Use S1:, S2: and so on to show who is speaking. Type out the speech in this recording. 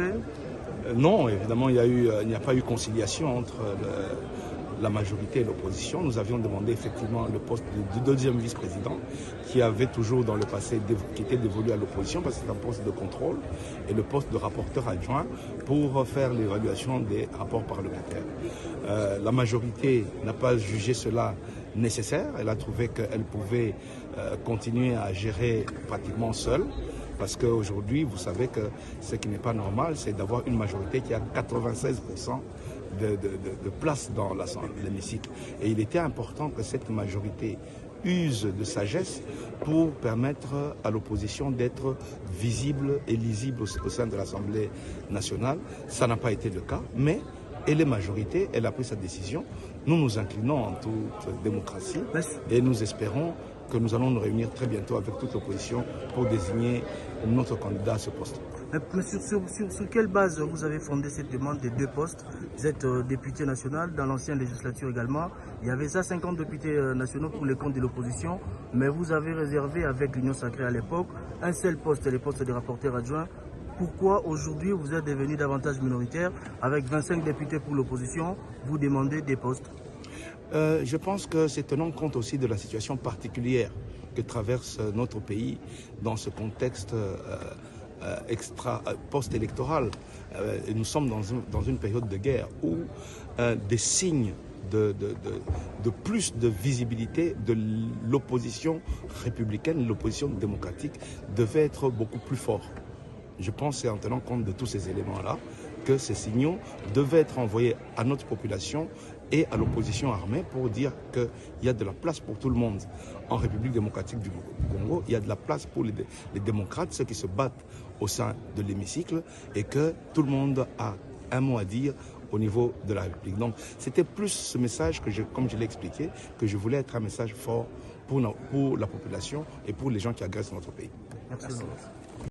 S1: fait?
S2: Non, évidemment, il n'y a pas eu conciliation entre la majorité et l'opposition. Nous avions demandé effectivement le poste de deuxième vice-président qui avait toujours dans le passé, qui était dévolu à l'opposition parce que c'est un poste de contrôle, et le poste de rapporteur adjoint pour faire l'évaluation des rapports parlementaires. La majorité n'a pas jugé cela nécessaire. Elle a trouvé qu'elle pouvait continuer à gérer pratiquement seule. Parce qu'aujourd'hui, vous savez que ce qui n'est pas normal, c'est d'avoir une majorité qui a 96% de place dans l'hémicycle. Et il était important que cette majorité use de sagesse pour permettre à l'opposition d'être visible et lisible au sein de l'Assemblée nationale. Ça n'a pas été le cas, mais elle est majorité, elle a pris sa décision. Nous nous inclinons en toute démocratie et nous espérons que nous allons nous réunir très bientôt avec toute l'opposition pour désigner notre candidat à ce poste.
S1: Mais sur quelle base vous avez fondé cette demande des deux postes? Vous êtes député national, dans l'ancienne législature également. Il y avait 50 députés nationaux pour les comptes de l'opposition, mais vous avez réservé avec l'Union sacrée à l'époque un seul poste, le poste de rapporteur adjoint. Pourquoi aujourd'hui vous êtes devenu davantage minoritaire? Avec 25 députés pour l'opposition, vous demandez des postes?
S2: Je pense que c'est tenant compte aussi de la situation particulière que traverse notre pays dans ce contexte post-électoral. Nous sommes dans une période de guerre où des signes de plus de visibilité de l'opposition républicaine, l'opposition démocratique devaient être beaucoup plus forts. Je pense que c'est en tenant compte de tous ces éléments-là que ces signaux devaient être envoyés à notre population et à l'opposition armée pour dire qu'il y a de la place pour tout le monde. En République démocratique du Congo, il y a de la place pour les démocrates, ceux qui se battent au sein de l'hémicycle, et que tout le monde a un mot à dire au niveau de la République. Donc c'était plus ce message que, comme je l'ai expliqué, que je voulais être un message fort pour la population et pour les gens qui agressent notre pays.
S1: Merci.